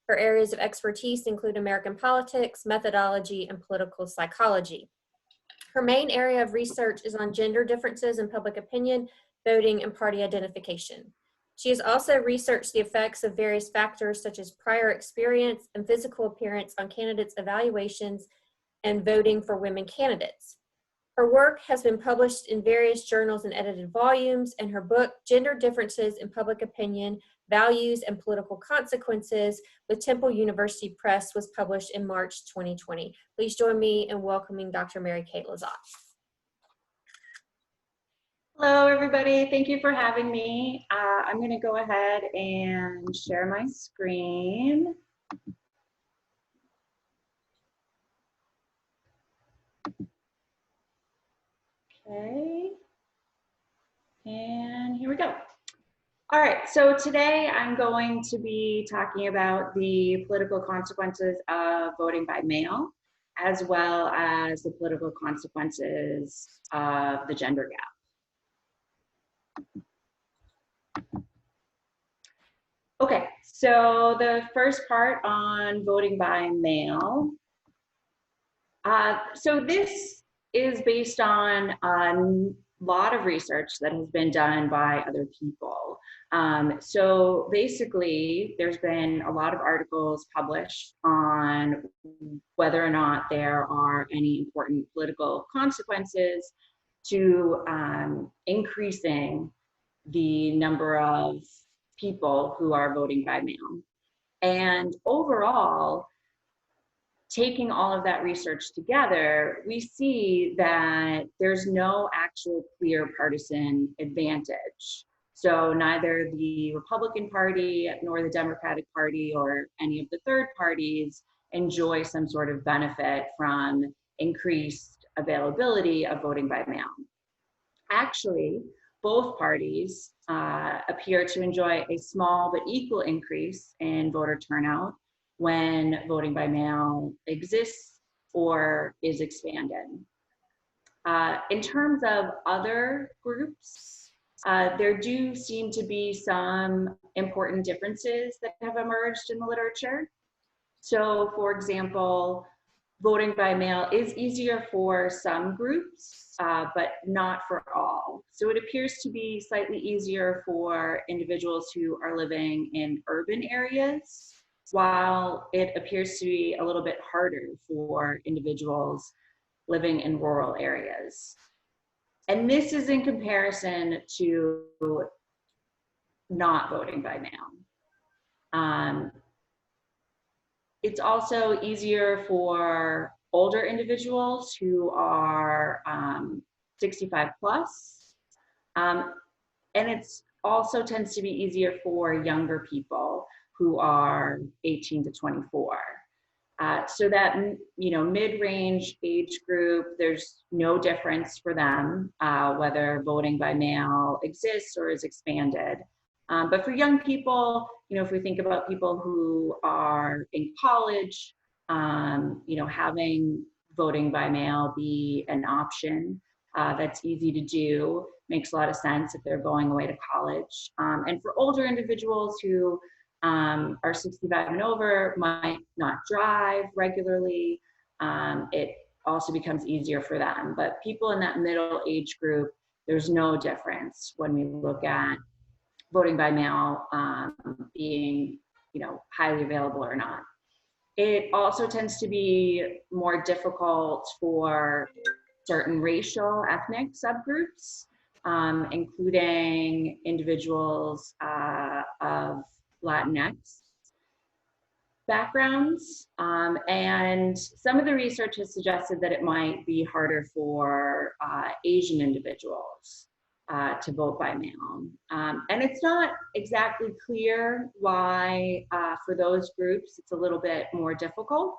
Her areas of expertise include American politics, methodology, and political psychology. Her main area of research is on gender differences in public opinion, voting, and party identification. She has also researched the effects of various factors such as prior experience and physical appearance on candidates' evaluations and voting for women candidates. Her work has been published in various journals and edited volumes, and her book, Gender Differences in Public Opinion, Values and Political Consequences, with Temple University Press, was published in March 2020. Please join me in welcoming Dr. Mary Kate Lizotte. Hello, everybody. Thank you for having me. I'm going to go ahead and share my screen. Okay, and here we go. All right, so today I'm going to be talking about the political consequences of voting by mail, as well as the political consequences of the gender gap. Okay, so the first part on voting by mail. So this is based on a lot of research that has been done by other people. So basically, there's been a lot of articles published on whether or not there are any important political consequences to increasing the number of people who are voting by mail. And overall, taking all of that research together, we see that there's no actual clear partisan advantage. So neither the Republican Party nor the Democratic Party or any of the third parties enjoy some sort of benefit from increased availability of voting by mail. Actually, both parties appear to enjoy a small but equal increase in voter turnout when voting by mail exists or is expanded. In terms of other groups, there do seem to be some important differences that have emerged in the literature. So, for example, voting by mail is easier for some groups, but not for all. So it appears to be slightly easier for individuals who are living in urban areas, while it appears to be a little bit harder for individuals living in rural areas. And this is in comparison to not voting by mail. It's also easier for older individuals who are 65 plus. And it's also tends to be easier for younger people who are 18 to 24. So that, mid-range age group, there's no difference for them whether voting by mail exists or is expanded. But for young people, if we think about people who are in college, having voting by mail be an option that's easy to do makes a lot of sense if they're going away to college. And for older individuals who are 65 and over, might not drive regularly, it also becomes easier for them. But people in that middle age group, there's no difference when we look at voting by mail being, highly available or not. It also tends to be more difficult for certain racial, ethnic subgroups, including individuals of Latinx backgrounds. And some of the research has suggested that it might be harder for Asian individuals to vote by mail. And it's not exactly clear why for those groups it's a little bit more difficult.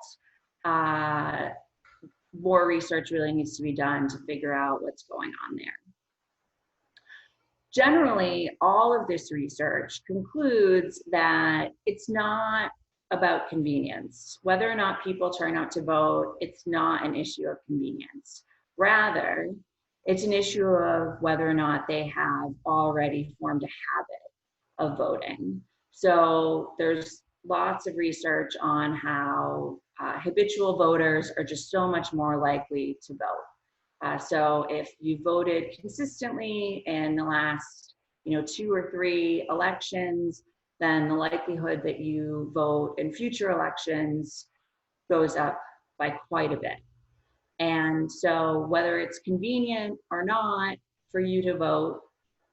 More research really needs to be done to figure out what's going on there. Generally, all of this research concludes that it's not about convenience. Whether or not people turn out to vote, it's not an issue of convenience. Rather, it's an issue of whether or not they have already formed a habit of voting. So there's lots of research on how habitual voters are just so much more likely to vote. So if you voted consistently in the last, 2 or 3 elections, then the likelihood that you vote in future elections goes up by quite a bit. And so whether it's convenient or not for you to vote,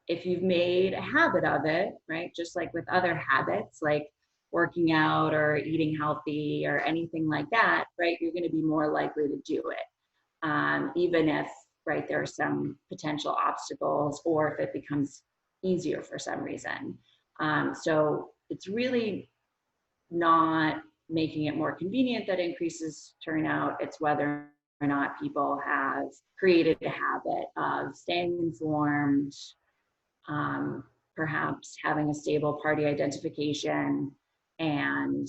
if you've made a habit of it, right, just like with other habits, like working out or eating healthy or anything like that, right, you're going to be more likely to do it, even if, right, there are some potential obstacles or if it becomes easier for some reason. So it's really not making it more convenient that increases turnout. It's whether or not people have created a habit of staying informed, perhaps having a stable party identification, and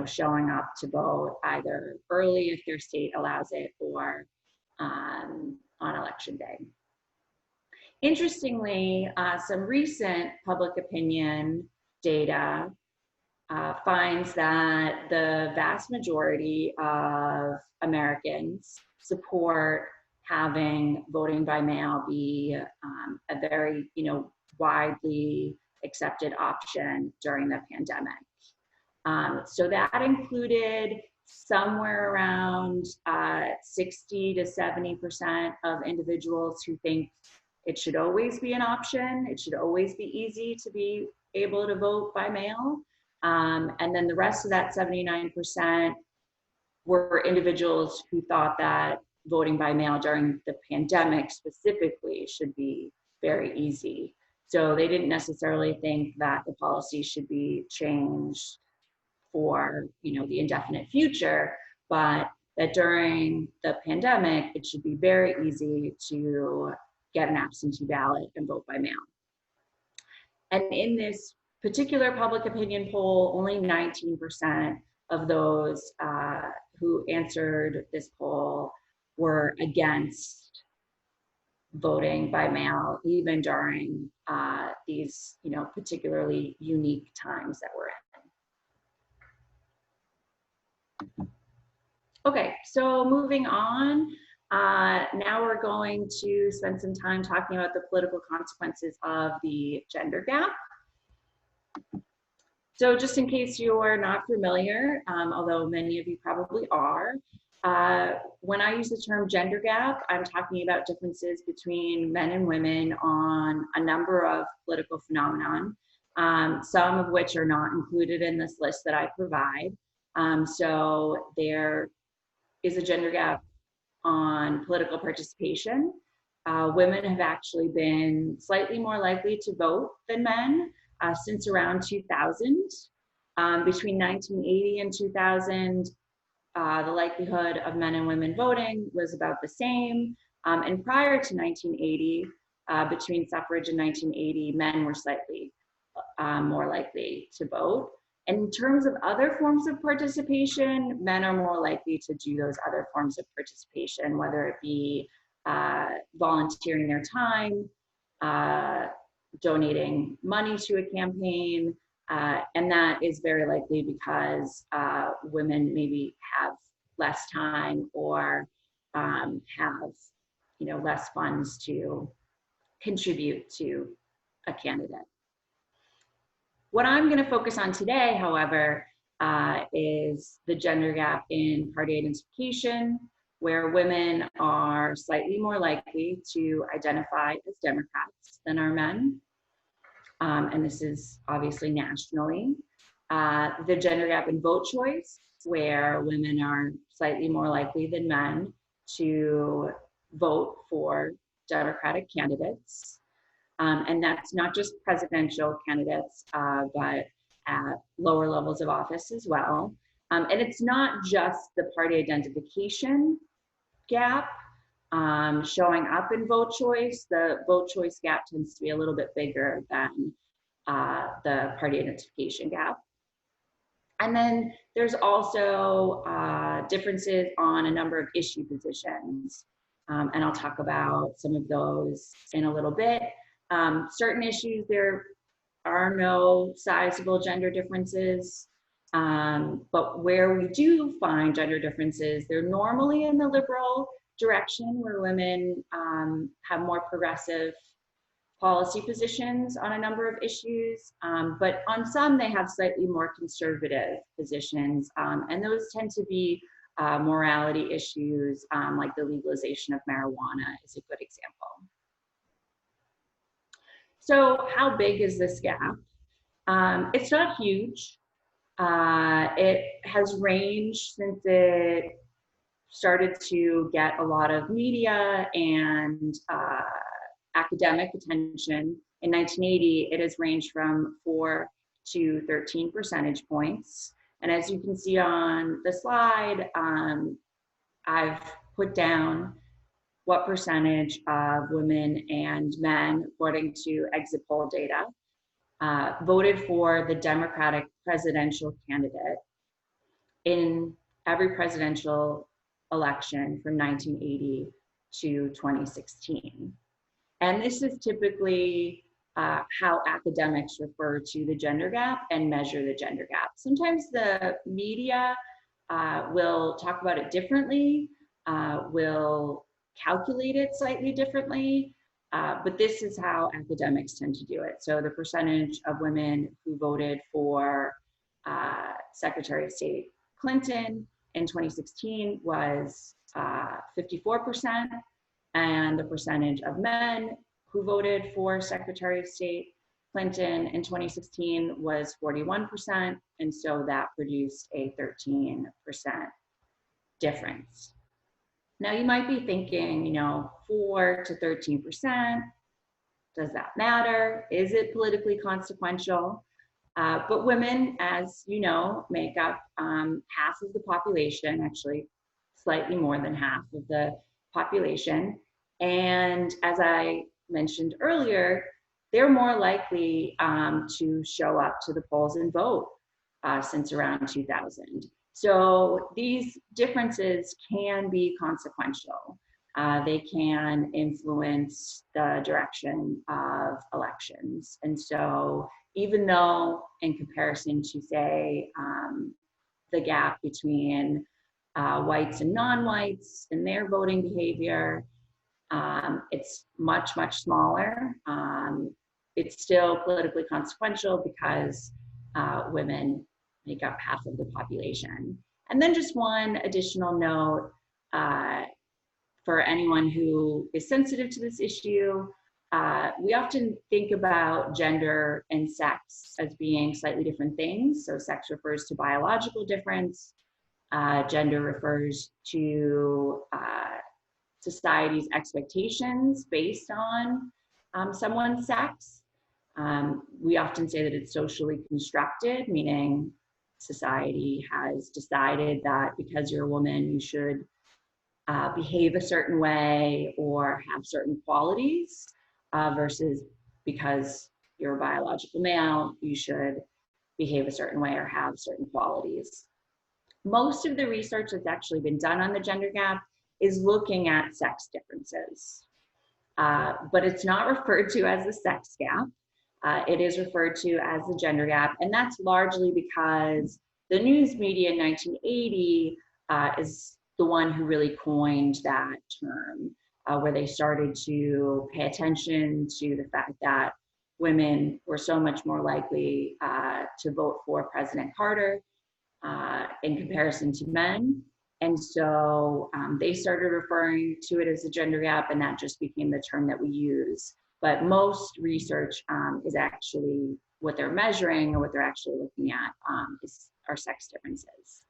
showing up to vote either early if their state allows it or on election day. Interestingly, some recent public opinion data finds that the vast majority of Americans support having voting by mail be a very, widely accepted option during the pandemic. So that included somewhere around 60 to 70% of individuals who think it should always be an option. It should always be easy to be able to vote by mail. And then the rest of that 79% were individuals who thought that voting by mail during the pandemic specifically should be very easy. So they didn't necessarily think that the policy should be changed for the indefinite future, but that during the pandemic, it should be very easy to get an absentee ballot and vote by mail. And in this particular public opinion poll, only 19% of those who answered this poll were against voting by mail, even during these, particularly unique times that we're in. Okay, so moving on, now we're going to spend some time talking about the political consequences of the gender gap. So just in case you're not familiar, although many of you probably are, when I use the term gender gap, I'm talking about differences between men and women on a number of political phenomenon, some of which are not included in this list that I provide. So there is a gender gap on political participation. Women have actually been slightly more likely to vote than men since around 2000. Between 1980 and 2000, the likelihood of men and women voting was about the same. And prior to 1980, between suffrage and 1980, men were slightly more likely to vote. And in terms of other forms of participation, men are more likely to do those other forms of participation, whether it be volunteering their time, donating money to a campaign, and that is very likely because women maybe have less time or have less funds to contribute to a candidate. What I'm going to focus on today, however, is the gender gap in party identification, where women are slightly more likely to identify as Democrats than are men. And this is obviously nationally. The gender gap in vote choice, where women are slightly more likely than men to vote for Democratic candidates. And that's not just presidential candidates, but at lower levels of office as well. And it's not just the party identification gap showing up in vote choice. The vote choice gap tends to be a little bit bigger than the party identification gap. And then there's also differences on a number of issue positions. And I'll talk about some of those in a little bit. Certain issues, there are no sizable gender differences. But where we do find gender differences, they're normally in the liberal direction, where women have more progressive policy positions on a number of issues, but on some they have slightly more conservative positions, and those tend to be morality issues, like the legalization of marijuana is a good example. So how big is this gap? It's not huge. It has ranged since it started to get a lot of media and academic attention. In 1980, it has ranged from 4 to 13 percentage points. And as you can see on the slide, I've put down what percentage of women and men, according to exit poll data, voted for the Democratic presidential candidate in every presidential election from 1980 to 2016. And this is typically how academics refer to the gender gap and measure the gender gap. Sometimes the media will talk about it differently, will calculate it slightly differently, but this is how academics tend to do it. So the percentage of women who voted for Secretary of State Clinton in 2016 was 54%, and the percentage of men who voted for Secretary of State Clinton in 2016 was 41%, and so that produced a 13% difference. Now you might be thinking, 4 to 13%, does that matter? Is it politically consequential? But women, as you know, make up half of the population, actually slightly more than half of the population. And as I mentioned earlier, they're more likely to show up to the polls and vote since around 2000. So these differences can be consequential. They can influence the direction of elections. And so even though in comparison to, say, the gap between whites and non-whites and their voting behavior, it's much, much smaller. It's still politically consequential because women make up half of the population. And then just one additional note, for anyone who is sensitive to this issue, we often think about gender and sex as being slightly different things. So sex refers to biological difference. Gender refers to society's expectations based on someone's sex. We often say that it's socially constructed, meaning society has decided that because you're a woman, you should behave a certain way or have certain qualities, versus because you're a biological male, you should behave a certain way or have certain qualities. Most of the research that's actually been done on the gender gap is looking at sex differences, but it's not referred to as the sex gap. It is referred to as the gender gap, and that's largely because the news media in 1980 is the one who really coined that term, where they started to pay attention to the fact that women were so much more likely to vote for President Carter in comparison to men. And so they started referring to it as a gender gap, and that just became the term that we use. But most research is actually what they're measuring, or what they're actually looking at are sex differences.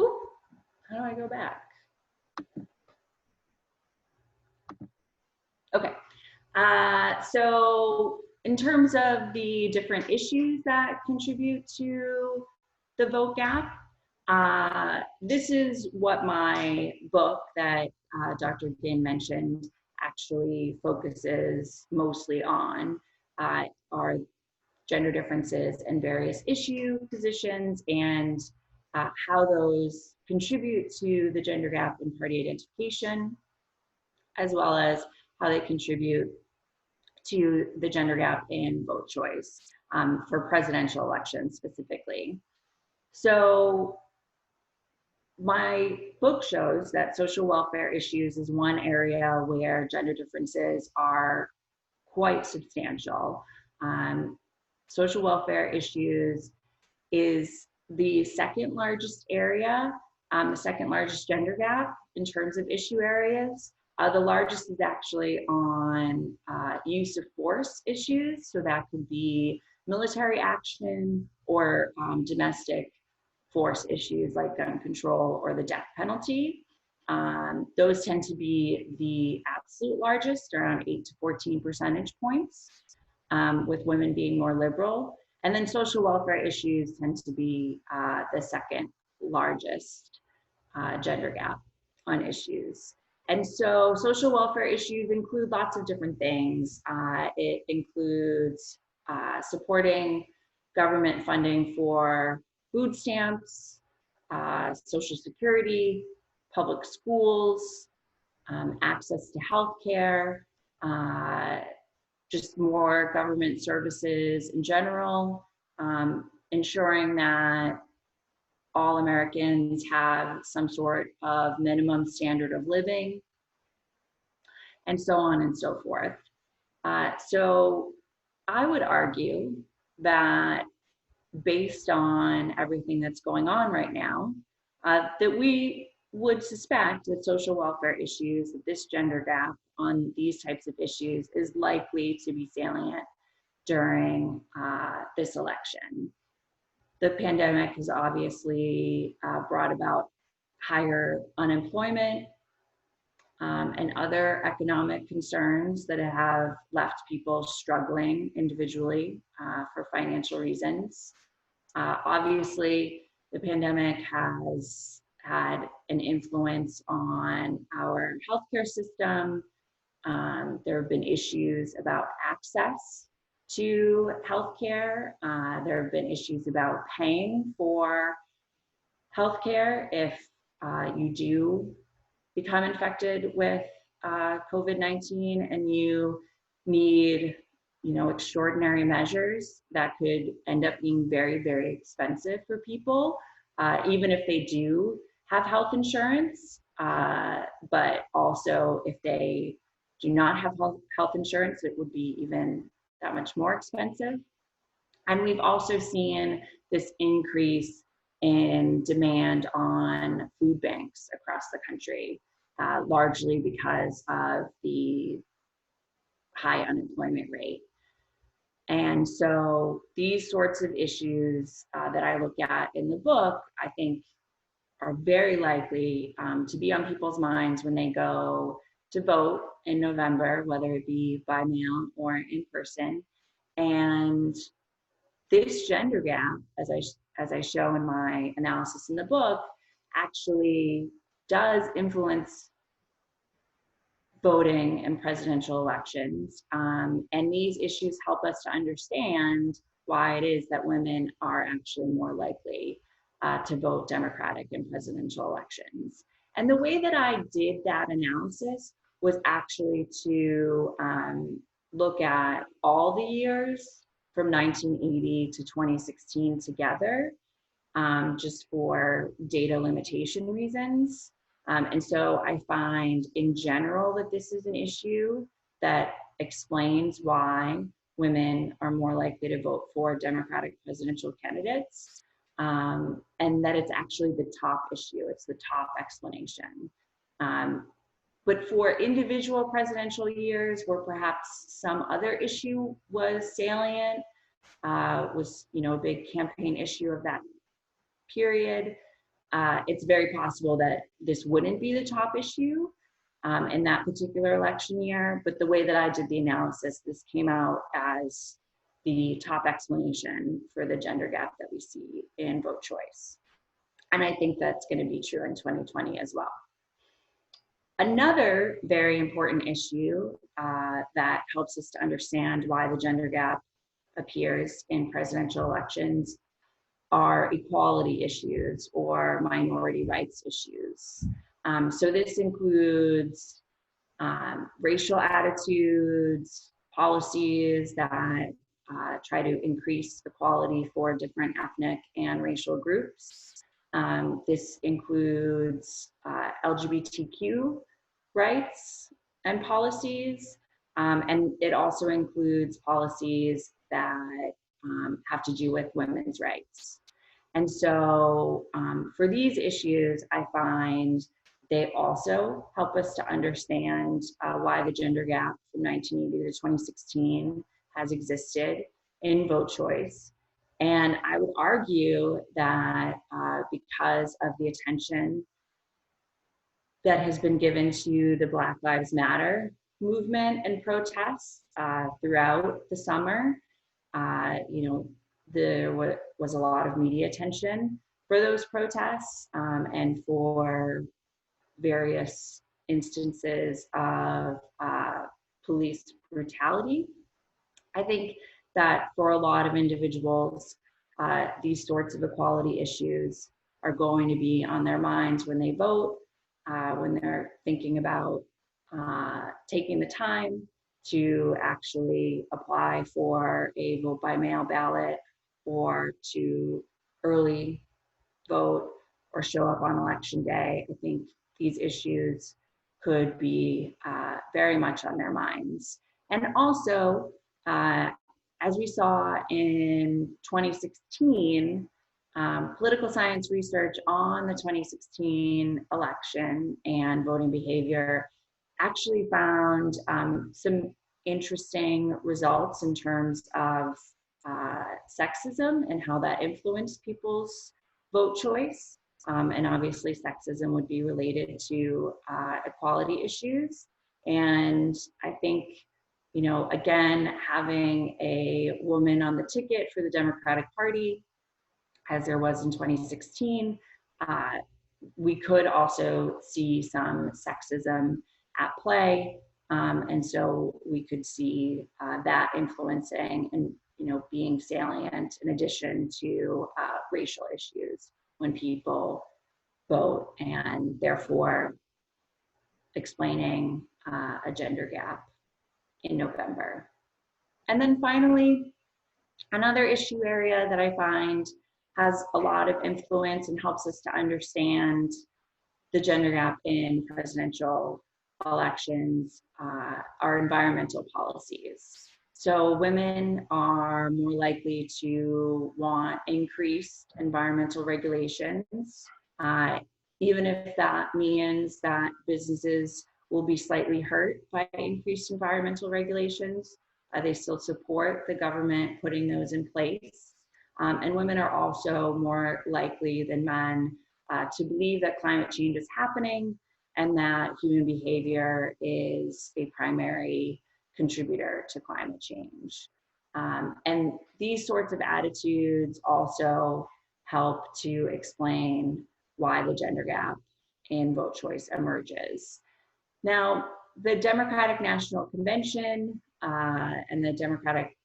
Ooh, how do I go back? Okay, so in terms of the different issues that contribute to the vote gap, this is what my book that Dr. Ginn mentioned actually focuses mostly on, are gender differences in various issue positions and how those contribute to the gender gap in party identification, as well as how they contribute to the gender gap in vote choice. for presidential elections specifically. So my book shows that social welfare issues is one area where gender differences are quite substantial. Social welfare issues is the second largest area, the second largest gender gap in terms of issue areas. The largest is actually on use of force issues. So that could be military action or domestic force issues like gun control or the death penalty. Those tend to be the absolute largest, around 8 to 14 percentage points, with women being more liberal. And then social welfare issues tend to be the second largest gender gap on issues. And so social welfare issues include lots of different things. It includes supporting government funding for food stamps, Social Security, public schools, access to healthcare, just more government services in general, ensuring that all Americans have some sort of minimum standard of living, and so on and so forth. So I would argue that based on everything that's going on right now, that we would suspect that social welfare issues, that this gender gap on these types of issues is likely to be salient during this election. The pandemic has obviously brought about higher unemployment and other economic concerns that have left people struggling individually for financial reasons. Obviously, the pandemic has had an influence on our healthcare system. There have been issues about access to healthcare. There have been issues about paying for healthcare if you do become infected with COVID-19 and you need, extraordinary measures that could end up being very, very expensive for people, even if they do have health insurance, but also if they do not have health insurance, it would be even that much more expensive. And we've also seen this increase in demand on food banks across the country, largely because of the high unemployment rate. And so these sorts of issues that I look at in the book, I think are very likely to be on people's minds when they go to vote in November, whether it be by mail or in person. And this gender gap, as I show in my analysis in the book, actually does influence voting in presidential elections. And these issues help us to understand why it is that women are actually more likely to vote Democratic in presidential elections. And the way that I did that analysis was actually to look at all the years from 1980 to 2016 together, just for data limitation reasons. And so I find in general that this is an issue that explains why women are more likely to vote for Democratic presidential candidates, and that it's actually the top issue, it's the top explanation. But for individual presidential years where perhaps some other issue was salient, was a big campaign issue of that period, it's very possible that this wouldn't be the top issue in that particular election year. But the way that I did the analysis, this came out as the top explanation for the gender gap that we see in vote choice. And I think that's going to be true in 2020 as well. Another very important issue that helps us to understand why the gender gap appears in presidential elections are equality issues or minority rights issues. So this includes racial attitudes, policies that try to increase equality for different ethnic and racial groups. This includes LGBTQ rights and policies, and it also includes policies that have to do with women's rights. And so for these issues, I find they also help us to understand why the gender gap from 1980 to 2016 has existed in vote choice. And I would argue that because of the attention that has been given to the Black Lives Matter movement and protests throughout the summer, there was a lot of media attention for those protests and for various instances of police brutality. I think that for a lot of individuals, these sorts of equality issues are going to be on their minds when they vote, when they're thinking about taking the time to actually apply for a vote by mail ballot or to early vote or show up on election day. I think these issues could be very much on their minds. And also, as we saw in 2016, political science research on the 2016 election and voting behavior actually found some interesting results in terms of sexism and how that influenced people's vote choice. And obviously sexism would be related to equality issues. And I think, again, having a woman on the ticket for the Democratic Party, as there was in 2016, we could also see some sexism at play. And so we could see that influencing and being salient in addition to racial issues when people vote, and therefore explaining a gender gap in November. And then finally, another issue area that I find has a lot of influence and helps us to understand the gender gap in presidential elections are environmental policies. So women are more likely to want increased environmental regulations, even if that means that businesses will be slightly hurt by increased environmental regulations. They still support the government putting those in place. And women are also more likely than men to believe that climate change is happening and that human behavior is a primary contributor to climate change. And these sorts of attitudes also help to explain why the gender gap in vote choice emerges. Now, the Democratic National Convention and the Democratic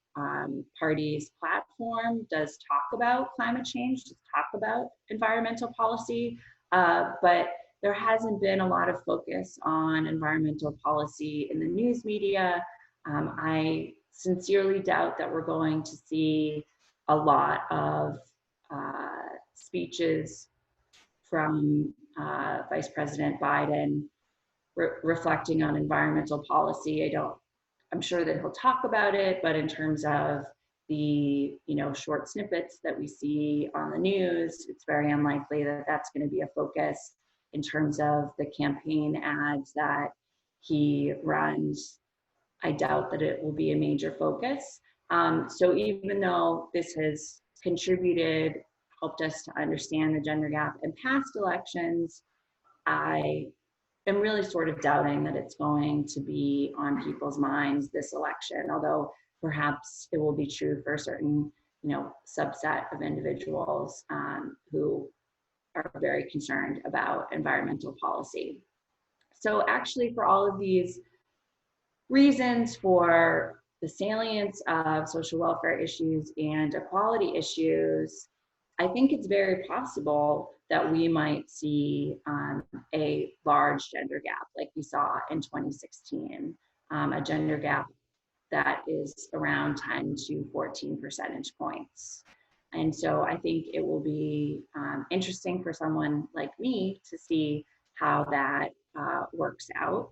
Party's platform does talk about climate change, does talk about environmental policy, but there hasn't been a lot of focus on environmental policy in the news media. I sincerely doubt that we're going to see a lot of speeches from Vice President Biden reflecting on environmental policy. I'm sure that he'll talk about it, but in terms of the short snippets that we see on the news, it's very unlikely that that's going to be a focus in terms of the campaign ads that he runs. I doubt that it will be a major focus. So even though this has contributed, helped us to understand the gender gap in past elections, I am really sort of doubting that it's going to be on people's minds this election, although perhaps it will be true for a certain subset of individuals who are very concerned about environmental policy. So actually, for all of these reasons, for the salience of social welfare issues and equality issues, I think it's very possible that we might see a large gender gap like we saw in 2016, a gender gap that is around 10 to 14 percentage points. And so I think it will be interesting for someone like me to see how that works out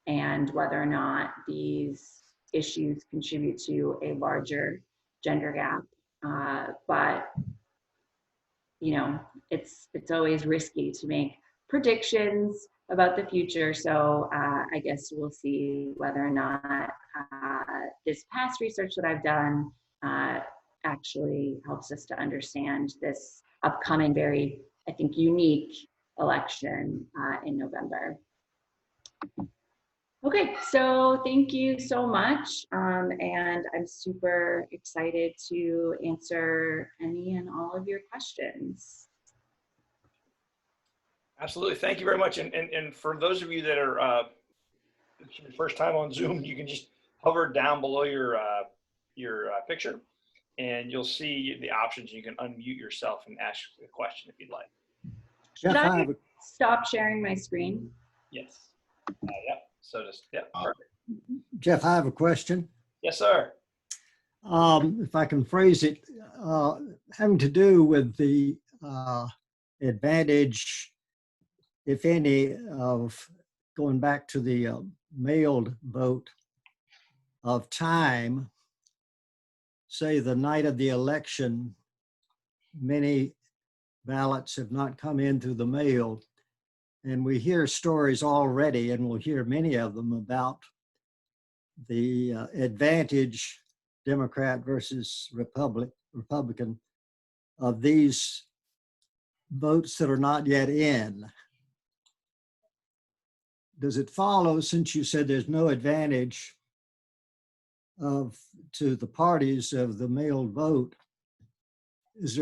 and whether or not these issues contribute to a larger gender gap. But you know, it's always risky to make predictions about the future. So I guess we'll see whether or not this past research that I've done actually helps us to understand this upcoming, very, I think, unique election in November. Okay, so thank you so much. And I'm super excited to answer any and all of your questions. Absolutely. Thank you very much. And for those of you that are it's your first time on Zoom, you can just hover down below your picture and you'll see the options. You can unmute yourself and ask a question if you'd like. Should I stop sharing my screen? Yes. Yep. So just, yep. Perfect. Jeff, I have a question. Yes, sir. If I can phrase it, having to do with the advantage, if any, of going back to the mailed vote of time, say the night of the election, many ballots have not come in through the mail. And we hear stories already, and we'll hear many of them about the advantage, Democrat versus Republican, of these votes that are not yet in. Does it follow, since you said there's no advantage to the parties of the mailed vote, does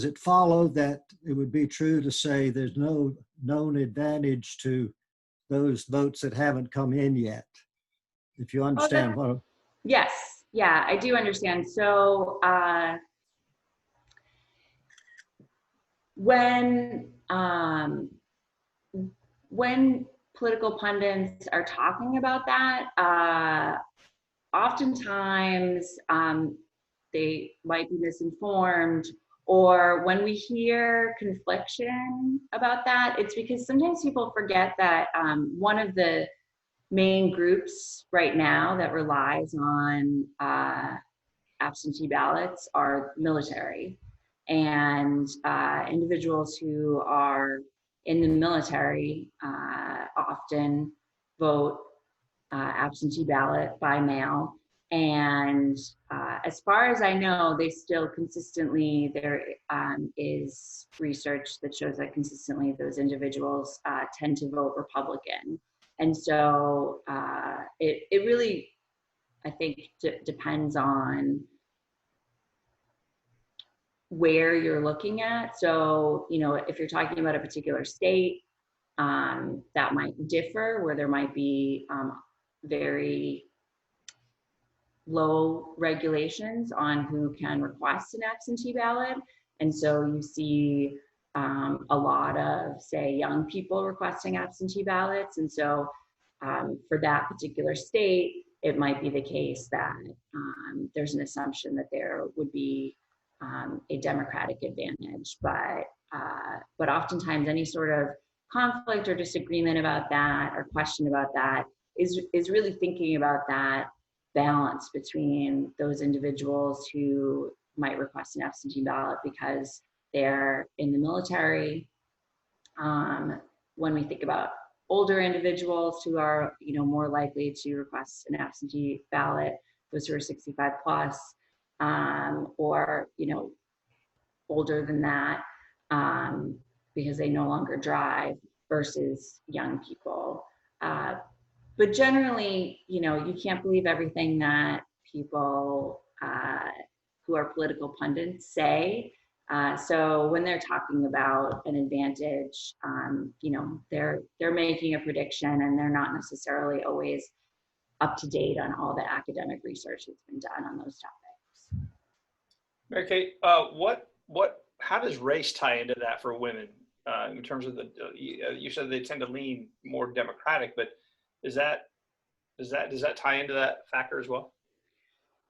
it follow that it would be true to say there's no known advantage to those votes that haven't come in yet? If you understand what I'm... Yes, yeah, I do understand. So when political pundits are talking about that, oftentimes they might be misinformed, or when we hear confliction about that, it's because sometimes people forget that one of the main groups right now that relies on absentee ballots are military, and individuals who are in the military often vote absentee ballot by mail. And as far as I know, they still consistently, there is research that shows that consistently those individuals tend to vote Republican. And so it really, I think, depends on where you're looking at. So, you know, if you're talking about a particular state, that might differ, where there might be very low regulations on who can request an absentee ballot. And so you see a lot of, say, young people requesting absentee ballots. And so for that particular state, it might be the case that there's an assumption that there would be a Democratic advantage. But oftentimes any sort of conflict or disagreement about that or question about that is really thinking about that balance between those individuals who might request an absentee ballot because they're in the military. When we think about older individuals who are, you know, more likely to request an absentee ballot, those who are 65 plus, or, you know, older than that, because they no longer drive, versus young people. But generally, you know, you can't believe everything that people who are political pundits say. So when they're talking about an advantage, you know, they're making a prediction, and they're not necessarily always up to date on all the academic research that's been done on those topics. Mary Kate, how does race tie into that for women in terms of you said they tend to lean more Democratic, but does Does that tie into that factor as well?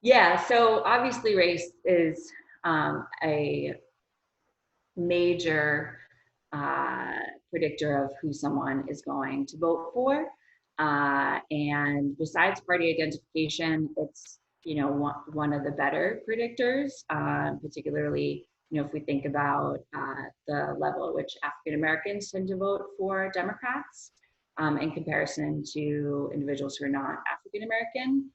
Yeah, so obviously race is a major predictor of who someone is going to vote for. And besides party identification, it's, you know, one of the better predictors, particularly, you know, if we think about the level at which African Americans tend to vote for Democrats in comparison to individuals who are not African American.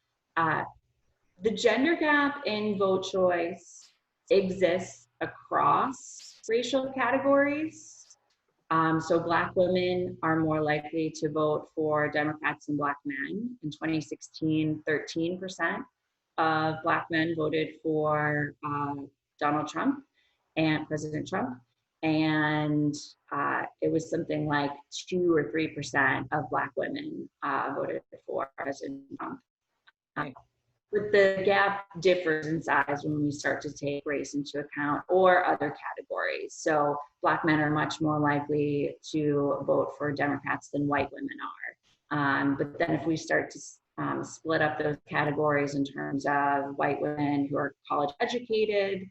The gender gap in vote choice exists across racial categories. So Black women are more likely to vote for Democrats than Black men. In 2016, 13% of Black men voted for Donald Trump and President Trump. And it was something like 2 or 3% of Black women voted for President Trump. But the gap differs in size when we start to take race into account or other categories. So Black men are much more likely to vote for Democrats than white women are. But then if we start to split up those categories in terms of white women who are college educated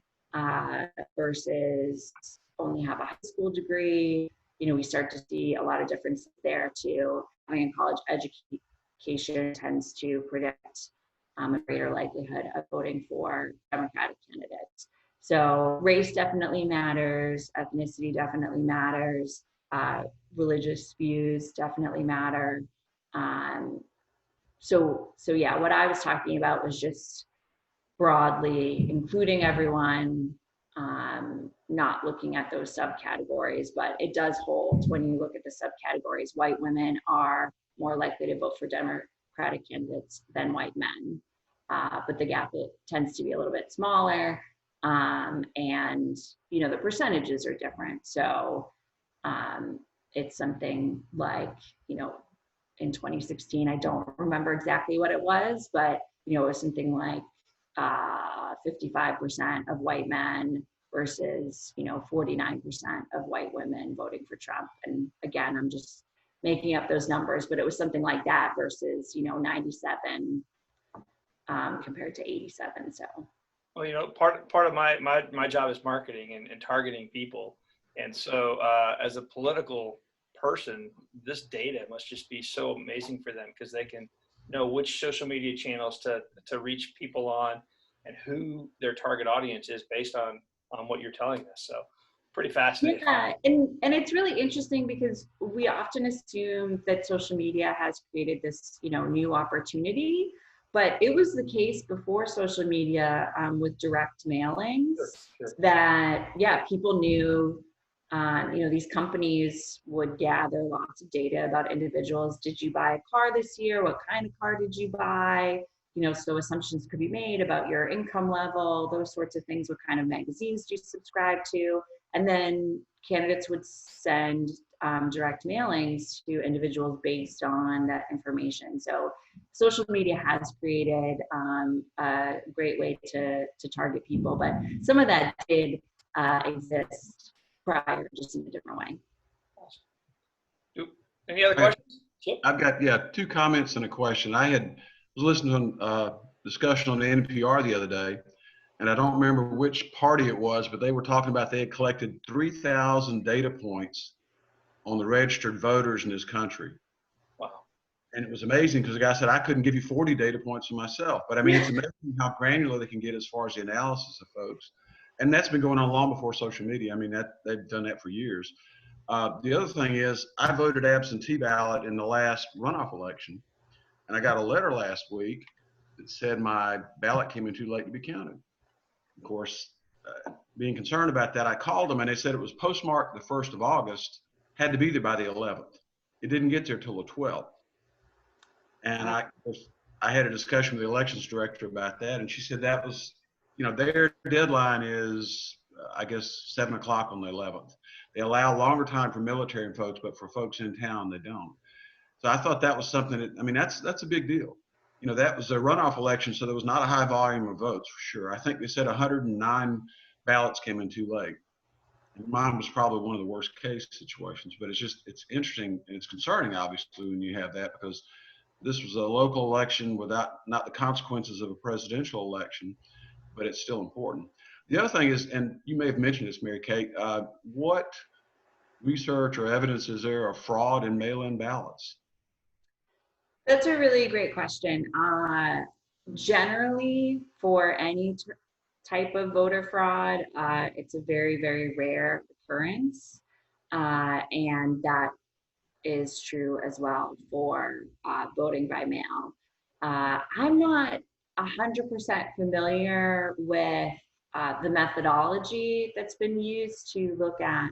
versus only have a high school degree, you know, we start to see a lot of difference there too. Having a college education tends to predict a greater likelihood of voting for Democratic candidates. So race definitely matters, ethnicity definitely matters, religious views definitely matter. So yeah, what I was talking about was just broadly including everyone, not looking at those subcategories, but it does hold when you look at the subcategories. White women are more likely to vote for Democratic candidates than white men, but the gap tends to be a little bit smaller, and you know the percentages are different. So it's something like, you know, in 2016, I don't remember exactly what it was, but you know it was something like 55% of white men versus, you know, 49% of white women voting for Trump. And again, I'm just making up those numbers, but it was something like that versus, you know, 97 compared to 87. So, Well, you know, part of my job is marketing and targeting people. And so as a political person, this data must just be so amazing for them because they can know which social media channels to reach people on and who their target audience is based on what you're telling us. So pretty fascinating. yeah, and it's really interesting because we often assume that social media has created this, you know, new opportunity, but it was the case before social media with direct mailings. Sure. That, yeah, people knew, you know, these companies would gather lots of data about individuals. Did you buy a car this year? What kind of car did you buy? You know, so assumptions could be made about your income level, those sorts of things. What kind of magazines do you subscribe to? And then candidates would send direct mailings to individuals based on that information. So social media has created a great way to target people, but some of that did exist prior, just in a different way. Any other questions? Yep. I've got, 2 comments and a question. was listening to discussion on the NPR the other day, and I don't remember which party it was, but they were talking about they had collected 3,000 data points on the registered voters in this country. Wow. And it was amazing because the guy said, I couldn't give you 40 data points for myself. But I mean, it's amazing how granular they can get as far as the analysis of folks. And that's been going on long before social media. I mean, they've done that for years. The other thing is I voted absentee ballot in the last runoff election. And I got a letter last week that said my ballot came in too late to be counted. Of course, being concerned about that, I called them and they said it was postmarked the 1st of August, had to be there by the 11th. It didn't get there till the 12th. And I had a discussion with the elections director about that, and she said that was, you know, their deadline is, I guess, 7 o'clock on the 11th. They allow longer time for military folks, but for folks in town, they don't. So I thought that was something that, I mean, that's a big deal. You know, that was a runoff election, so there was not a high volume of votes for sure. I think they said 109 ballots came in too late. And mine was probably one of the worst case situations, but it's interesting and it's concerning, obviously, when you have that, because this was a local election without not the consequences of a presidential election, but it's still important. The other thing is, and you may have mentioned this, Mary Kate, what research or evidence is there of fraud in mail-in ballots? That's a really great question. Generally, for any type of voter fraud, it's a very, very rare occurrence. And that is true as well for voting by mail. I'm not 100% familiar with the methodology that's been used to look at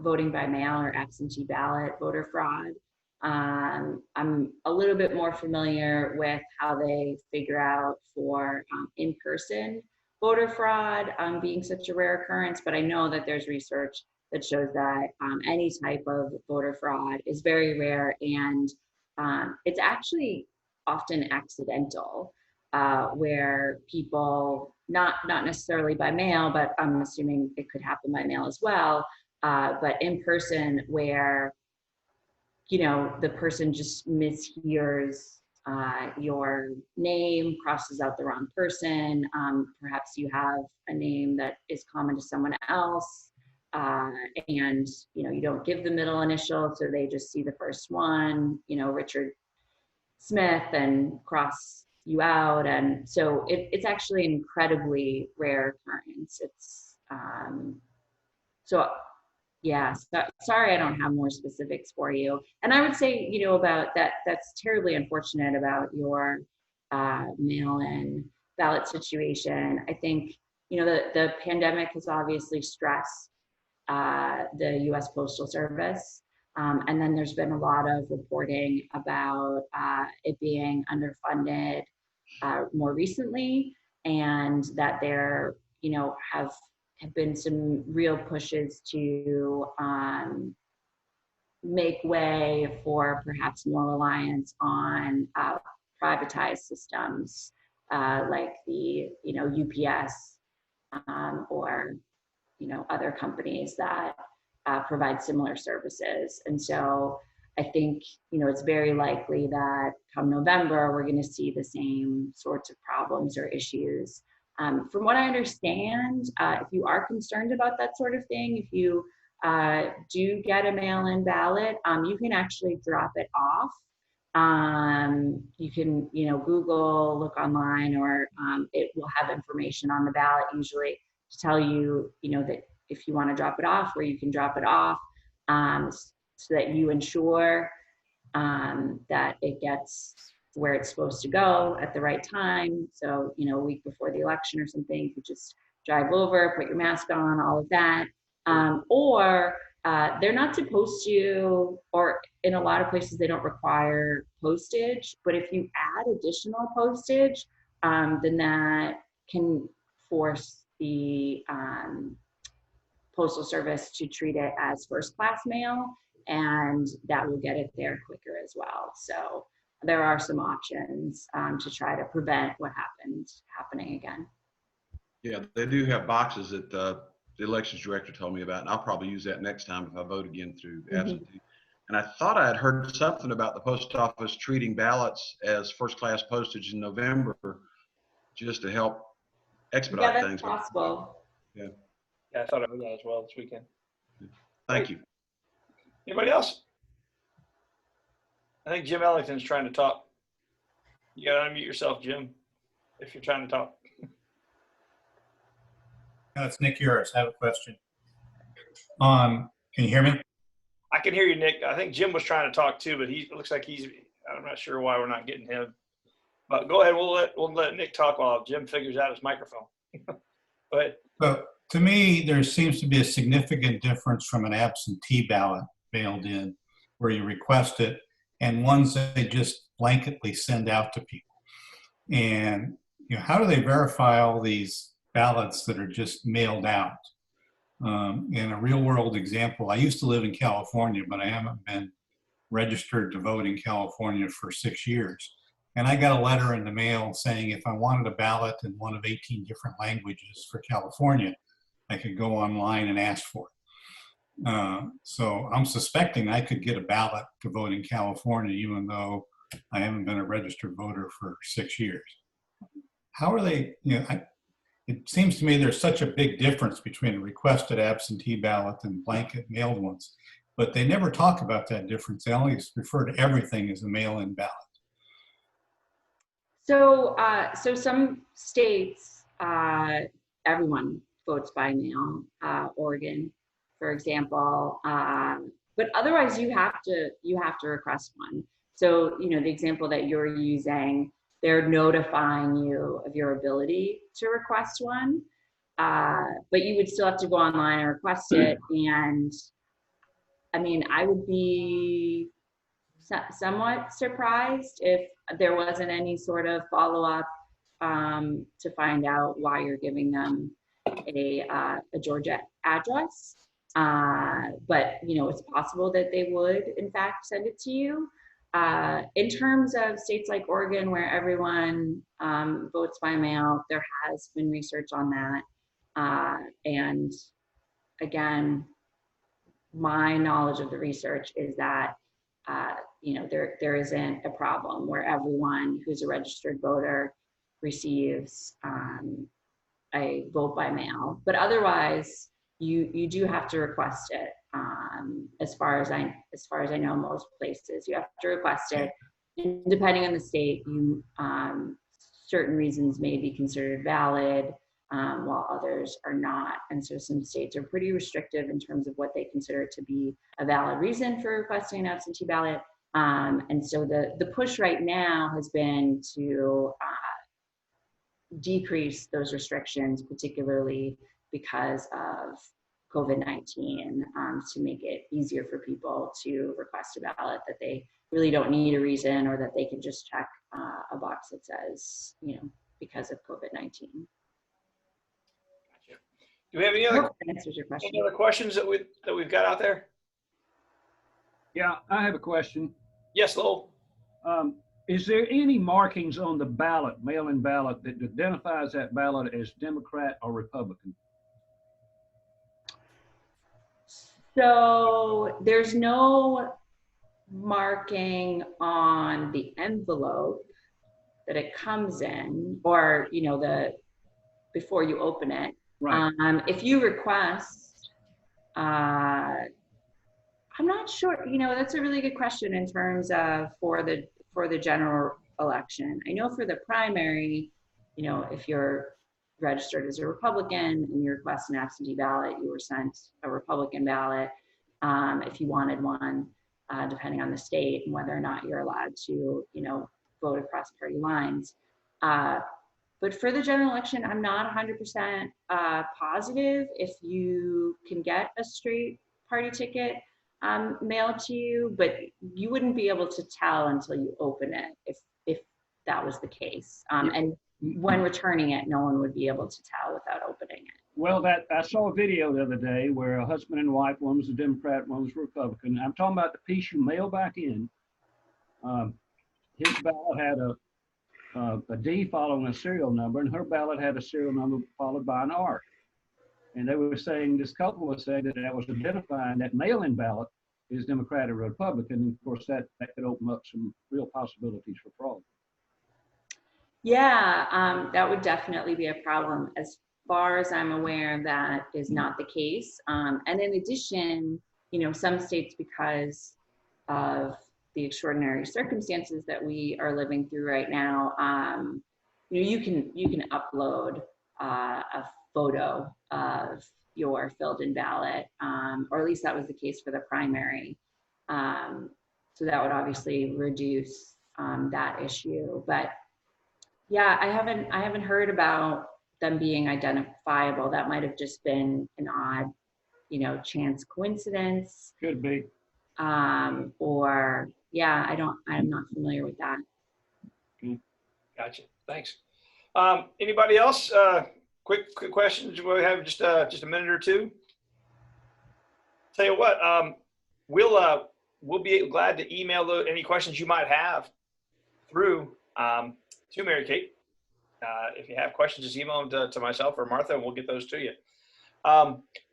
voting by mail or absentee ballot voter fraud. I'm a little bit more familiar with how they figure out for in-person voter fraud being such a rare occurrence, but I know that there's research that shows that any type of voter fraud is very rare, and it's actually often accidental, where people, not necessarily by mail, but I'm assuming it could happen by mail as well, but in person, where the person just mishears your name, crosses out the wrong person. Perhaps you have a name that is common to someone else, and you don't give the middle initial, so they just see the first one, Richard Smith, and cross you out. And so it's actually an incredibly rare occurrence. It's so yeah, sorry I don't have more specifics for you. And I would say, about that, that's terribly unfortunate about your mail-in ballot situation. I think, the pandemic has obviously stressed the US Postal Service. And then there's been a lot of reporting about it being underfunded more recently, and that there, have been some real pushes to make way for perhaps more reliance on privatized systems like the UPS or other companies that provide similar services. And so I think it's very likely that come November we're going to see the same sorts of problems or issues. From what I understand, if you are concerned about that sort of thing, if you do get a mail-in ballot, you can actually drop it off. You can, Google, look online, or it will have information on the ballot usually to tell you, that if you want to drop it off, where you can drop it off, so that you ensure that it gets where it's supposed to go at the right time. So, a week before the election or something, you could just drive over, put your mask on, all of that. Or they're not supposed to, or in a lot of places, they don't require postage. But if you add additional postage, then that can force the Postal Service to treat it as first-class mail, and that will get it there quicker as well. So there are some options to try to prevent what happening again. Yeah, they do have boxes that the elections director told me about, and I'll probably use that next time if I vote again through absentee. And I thought I had heard something about the post office treating ballots as first-class postage in November, just to help expedite Yeah, things. that's possible. Yeah. Yeah, I thought I heard that as well this weekend. Thank you. Anybody else? I think Jim Ellington's trying to talk. You gotta unmute yourself, Jim, if you're trying to talk. No, it's Nick Uris. I have a question. Can you hear me? I can hear you, Nick. I think Jim was trying to talk too, but he looks like I'm not sure why we're not getting him. But go ahead. We'll let Nick talk while Jim figures out his microphone. Go ahead. So to me, there seems to be a significant difference from an absentee ballot mailed in, where you request it, and ones that they just blanketly send out to people. And how do they verify all these ballots that are just mailed out? In a real world example, I used to live in California, but I haven't been registered to vote in California for 6 years. And I got a letter in the mail saying if I wanted a ballot in one of 18 different languages for California, I could go online and ask for it. So I'm suspecting I could get a ballot to vote in California, even though I haven't been a registered voter for 6 years. How are they, it seems to me there's such a big difference between a requested absentee ballot and blanket mailed ones, but they never talk about that difference. They always refer to everything as a mail-in ballot. So, so some states, everyone votes by mail. Oregon, for example, but otherwise you have to request one. So, the example that you're using, they're notifying you of your ability to request one, but you would still have to go online and request it. And I mean, I would be somewhat surprised if there wasn't any sort of follow-up to find out why you're giving them a Georgia address. But it's possible that they would in fact send it to you. In terms of states like Oregon, where everyone votes by mail, there has been research on that. And again, my knowledge of the research is that there isn't a problem where everyone who's a registered voter receives a vote by mail, but otherwise you do have to request it. As far as I know, most places you have to request it. And depending on the state, certain reasons may be considered valid, while others are not. And so some states are pretty restrictive in terms of what they consider to be a valid reason for requesting an absentee ballot. And so the push right now has been to decrease those restrictions, particularly because of COVID-19, to make it easier for people to request a ballot that they really don't need a reason, or that they can just check a box that says, because of COVID-19. Do we have any I other, hope that answers your question. any other questions that we've got out there? Yeah, I have a question. Yes, Lowell. Is there any markings on the ballot, mail-in ballot, that identifies that ballot as Democrat or Republican? So there's no marking on the envelope that it comes in, or before you open it. Right. If you request, I'm not sure. That's a really good question in terms of for the general election. I know for the primary, if you're registered as a Republican and you request an absentee ballot, you were sent a Republican ballot. If you wanted one, depending on the state and whether or not you're allowed to, vote across party lines. But for the general election, I'm not 100% positive if you can get a straight party ticket mailed to you, but you wouldn't be able to tell until you open it if that was the case. And when returning it, no one would be able to tell without opening it. Well, I saw a video the other day where a husband and wife, one was a Democrat, one was a Republican. I'm talking about the piece you mail back in. His ballot had a D following a serial number, and her ballot had a serial number followed by an R. And they were saying, this couple was saying that was identifying that mail-in ballot is Democrat or Republican. And of course, that could open up some real possibilities for fraud. Yeah, that would definitely be a problem. As far as I'm aware, that is not the case. And in addition, some states, because of the extraordinary circumstances that we are living through right now, you can upload a photo of your filled-in ballot, or at least that was the case for the primary. So that would obviously reduce that issue. But yeah, I haven't heard about them being identifiable. That might have just been an odd, chance coincidence. Could be. Or yeah, I'm not familiar with that. Gotcha. Thanks. Anybody else? Quick questions. We have just a minute or two. Tell you what, we'll be glad to email any questions you might have through to Mary Kate. If you have questions, just email them to myself or Martha, and we'll get those to you.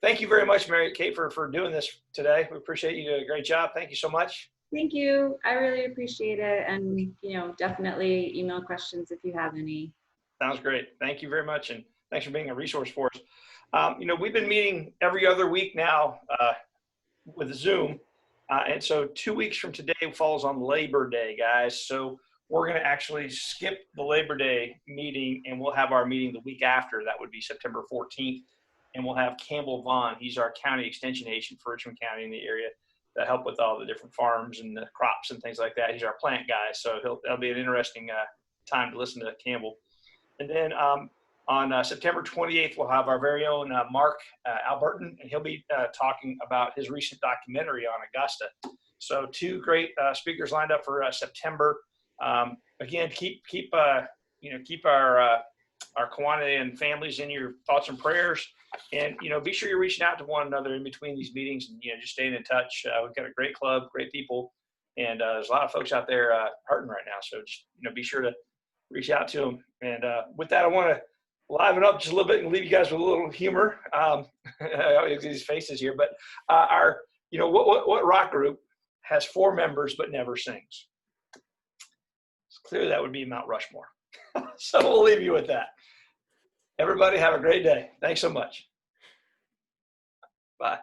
Thank you very much, Mary Kate, for doing this today. We appreciate you. You did a great job. Thank you so much. Thank you. I really appreciate it. And, definitely email questions if you have any. Sounds great. Thank you very much. And thanks for being a resource for us. We've been meeting every other week now with Zoom. And so 2 weeks from today falls on Labor Day, guys. So we're going to actually skip the Labor Day meeting, and we'll have our meeting the week after. That would be September 14th. And we'll have Campbell Vaughn. He's our county extension agent for Richmond County in the area to help with all the different farms and the crops and things like that. He's our plant guy. So that'll be an interesting time to listen to Campbell. And then on September 28th, we'll have our very own Mark Albertin, and he'll be talking about his recent documentary on Augusta. So 2 great speakers lined up for September. Again, keep our Kiwanis families in your thoughts and prayers, and be sure you're reaching out to one another in between these meetings, and just staying in touch. We've got a great club, great people, and there's a lot of folks out there hurting right now. So just be sure to reach out to them. And with that, I want to liven up just a little bit and leave you guys with a little humor. I always get these faces here, but our what rock group has 4 members but never sings? It's clear that would be Mount Rushmore. So we'll leave you with that. Everybody have a great day. Thanks so much. Bye.